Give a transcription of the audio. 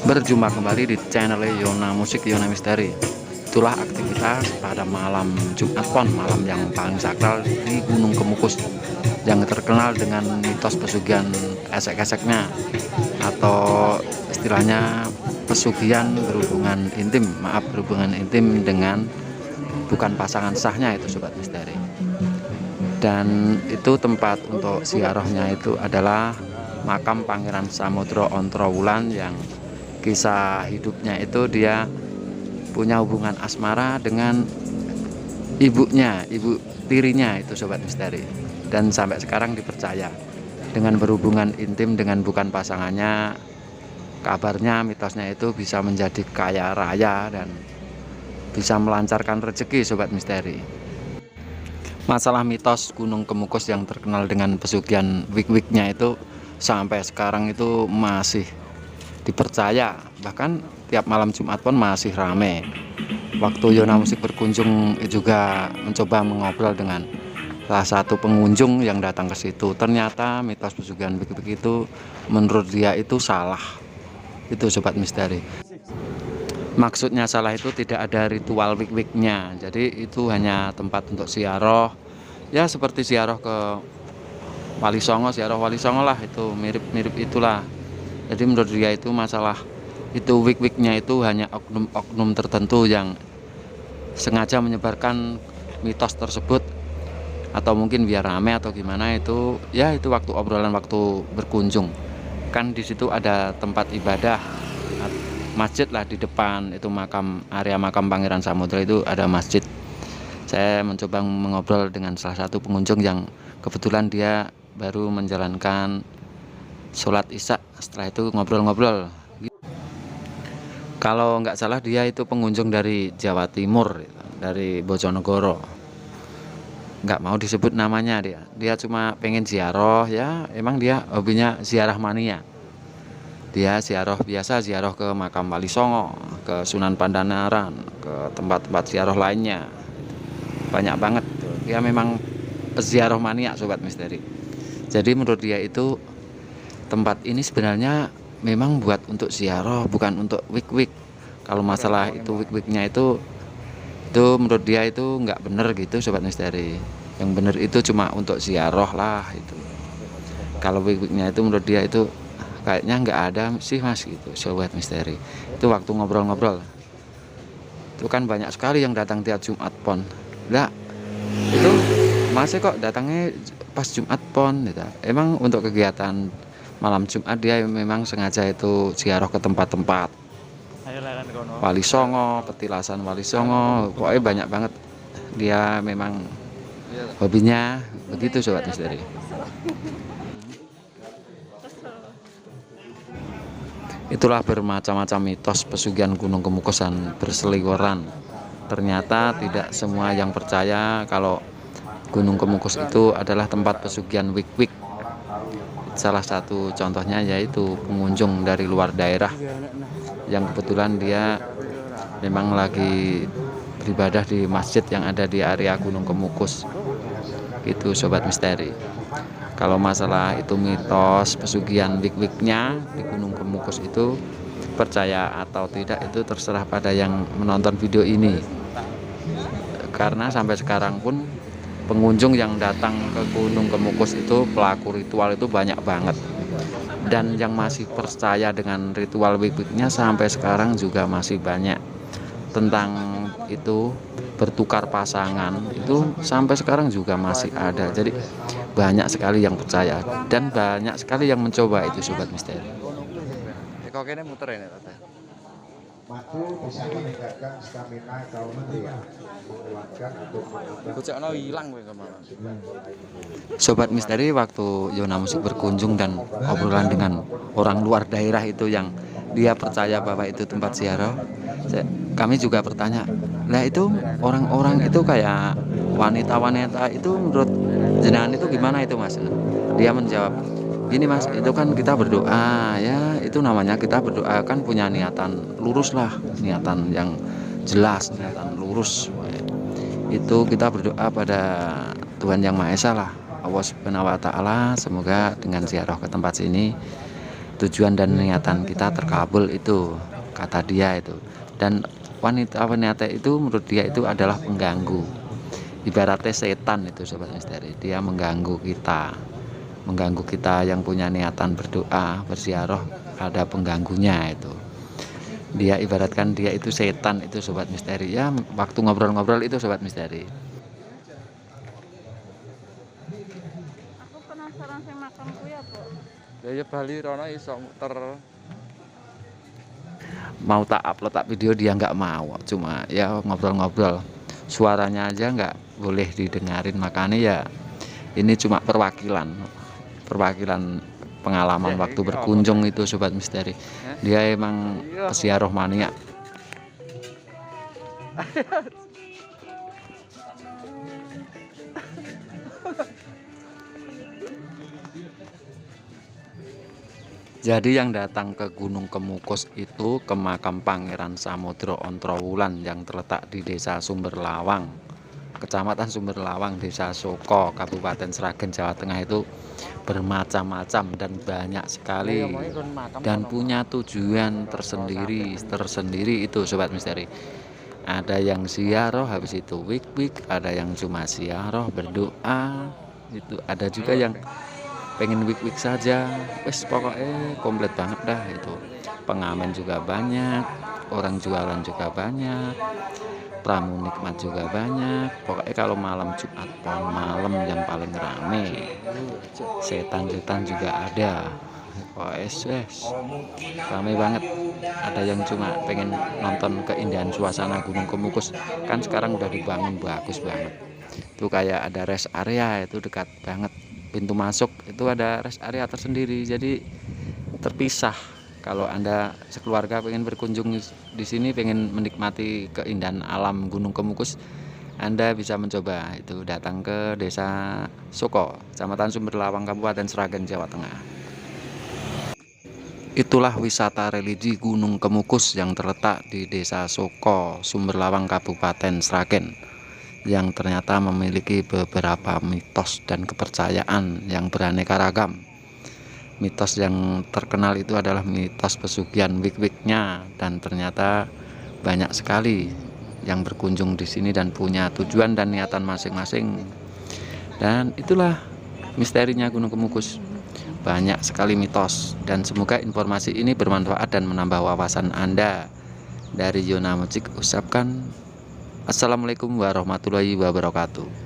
Berjumpa kembali di channel Yona Musik Yona Misteri. Itulah aktivitas pada malam Jumat Pon, malam yang paling sakral di Gunung Kemukus, yang terkenal dengan mitos pesugihan esek-eseknya, atau istilahnya pesugihan berhubungan intim dengan bukan pasangan sahnya, itu Sobat Misteri. Dan itu tempat untuk ziarahnya itu adalah makam Pangeran Samudro Ontrowulan, yang kisah hidupnya itu dia punya hubungan asmara dengan ibunya, ibu tirinya, itu Sobat Misteri. Dan sampai sekarang dipercaya dengan berhubungan intim dengan bukan pasangannya, kabarnya mitosnya itu bisa menjadi kaya raya dan bisa melancarkan rezeki, Sobat Misteri. Masalah mitos Gunung Kemukus yang terkenal dengan pesugihan wig-wignya itu sampai sekarang itu masih dipercaya, bahkan tiap malam Jumat Pon masih rame. Waktu Yona Musik berkunjung juga mencoba mengobrol dengan salah satu pengunjung yang datang ke situ. Ternyata mitos pesugihan wig-wig itu menurut dia itu salah, itu Sobat Misteri. Maksudnya salah itu tidak ada ritual wig-wignya, jadi itu hanya tempat untuk ziarah, ya seperti ziarah ke Wali Songo, ziarah Wali Songo lah, itu mirip-mirip itulah. Jadi menurut dia itu masalah itu wig-wignya itu hanya oknum-oknum tertentu yang sengaja menyebarkan mitos tersebut, atau mungkin biar rame atau gimana, itu ya itu waktu obrolan waktu berkunjung. Kan di situ ada tempat ibadah, masjid lah di depan itu, area makam Pangeran Samudra itu ada masjid. Saya mencoba mengobrol dengan salah satu pengunjung yang kebetulan dia baru menjalankan sholat isya. Setelah itu ngobrol-ngobrol. Kalau nggak salah dia itu pengunjung dari Jawa Timur, dari Bojonegoro. Nggak mau disebut namanya, dia cuma pengen ziarah, ya emang dia hobinya ziarah mania. Dia ziarah biasa, ziarah ke makam Wali Songo, ke Sunan Pandanaran, ke tempat-tempat ziarah lainnya. Banyak banget. Dia memang ziarah mania, Sobat Misteri. Jadi menurut dia itu tempat ini sebenarnya memang buat untuk ziarah, bukan untuk wig-wig. Kalau masalah itu wig-wignya itu menurut dia itu nggak bener gitu, Sobat Misteri. Yang bener itu cuma untuk ziarah lah itu. Kalau wig-wignya itu menurut dia itu kayaknya nggak ada sih Mas, gitu Sobat Misteri. Itu waktu ngobrol-ngobrol itu kan banyak sekali yang datang tiap Jumat Pon. Lah itu masih kok datangnya pas Jumat Pon gitu. Emang untuk kegiatan malam Jumat dia memang sengaja itu ziarah ke tempat-tempat Wali Songo, petilasan Wali Songo, pokoknya banyak banget. Dia memang hobinya begitu, Sobat Misteri. Itulah bermacam-macam mitos pesugihan Gunung Kemukusan berseliweran. Ternyata tidak semua yang percaya kalau Gunung Kemukus itu adalah tempat pesugihan wig-wig. Salah satu contohnya yaitu pengunjung dari luar daerah yang kebetulan dia memang lagi beribadah di masjid yang ada di area Gunung Kemukus. Itu Sobat Misteri. Kalau masalah itu mitos pesugihan wig-wignya di Gunung Kemukus itu percaya atau tidak itu terserah pada yang menonton video ini. Karena sampai sekarang pun pengunjung yang datang ke Gunung Kemukus itu, pelaku ritual itu banyak banget. Dan yang masih percaya dengan ritual wig-wignya sampai sekarang juga masih banyak. Tentang itu bertukar pasangan itu sampai sekarang juga masih ada. Jadi banyak sekali yang percaya dan banyak sekali yang mencoba itu, Sobat Misteri. Kok kene muter ini, Madu bisa meningkatkan stamina kaum pria, menguatkan atau menambah hilang Sobat Misteri, waktu Yona Musik berkunjung dan obrolan dengan orang luar daerah itu yang dia percaya bahwa itu tempat ziarah, kami juga bertanya, nah itu orang-orang itu kayak wanita-wanita itu menurut jenengan itu gimana itu mas? Dia menjawab, gini mas, itu kan kita berdoa ya, itu namanya kita berdoa kan punya niatan lurus lah, niatan yang jelas, niatan lurus. Itu kita berdoa pada Tuhan Yang Maha Esa lah, Allah Subhanahu wa Ta'ala. Semoga dengan ziarah ke tempat sini tujuan dan niatan kita terkabul, itu kata dia itu. Dan wanita-wanita itu menurut dia itu adalah pengganggu, ibaratnya setan itu sobat misteri. Dia mengganggu kita yang punya niatan berdoa berziarah, ada pengganggunya itu. Dia ibaratkan dia itu setan itu sobat misteri ya, waktu ngobrol-ngobrol itu sobat misteri. Aku penasaran sing makamku ya, Bu. Ya Bali rono iso muter. Mau tak upload tak video dia nggak mau, cuma ya ngobrol-ngobrol. Suaranya aja nggak boleh didengarin, makanya ya ini cuma perwakilan pengalaman waktu berkunjung itu sobat misteri. Dia emang peziarah mania. Jadi yang datang ke Gunung Kemukus itu ke makam Pangeran Samudro Ontrowulan yang terletak di Desa Sumberlawang, Kecamatan Sumberlawang, Desa Soko, Kabupaten Sragen, Jawa Tengah itu bermacam-macam dan banyak sekali dan punya tujuan tersendiri itu sobat misteri. Ada yang ziarah habis itu wik-wik, ada yang cuma ziarah berdoa, itu ada juga yang pengen wik-wik saja. Wes pokoknya komplit banget dah itu. Pengamen juga banyak, orang jualan juga banyak, pramu nikmat juga banyak. Pokoknya kalau malam Jumat Pon, malam yang paling rame, setan-setan juga ada. Pokoknya rame banget. Ada yang cuma pengen nonton keindahan suasana Gunung Kemukus, kan sekarang udah dibangun bagus banget. Itu kayak ada rest area, itu dekat banget pintu masuk itu ada rest area tersendiri, jadi terpisah. Kalau Anda sekeluarga pengen berkunjung di sini, pengen menikmati keindahan alam Gunung Kemukus, Anda bisa mencoba itu datang ke Desa Soko, Kecamatan Sumberlawang, Kabupaten Sragen, Jawa Tengah. Itulah wisata religi Gunung Kemukus yang terletak di Desa Soko, Sumberlawang, Kabupaten Sragen, yang ternyata memiliki beberapa mitos dan kepercayaan yang beraneka ragam. Mitos yang terkenal itu adalah mitos pesugihan wik-wiknya, dan ternyata banyak sekali yang berkunjung di sini dan punya tujuan dan niatan masing-masing. Dan itulah misterinya Gunung Kemukus. Banyak sekali mitos, dan semoga informasi ini bermanfaat dan menambah wawasan Anda. Dari Yona Musik ucapkan Assalamualaikum warahmatullahi wabarakatuh.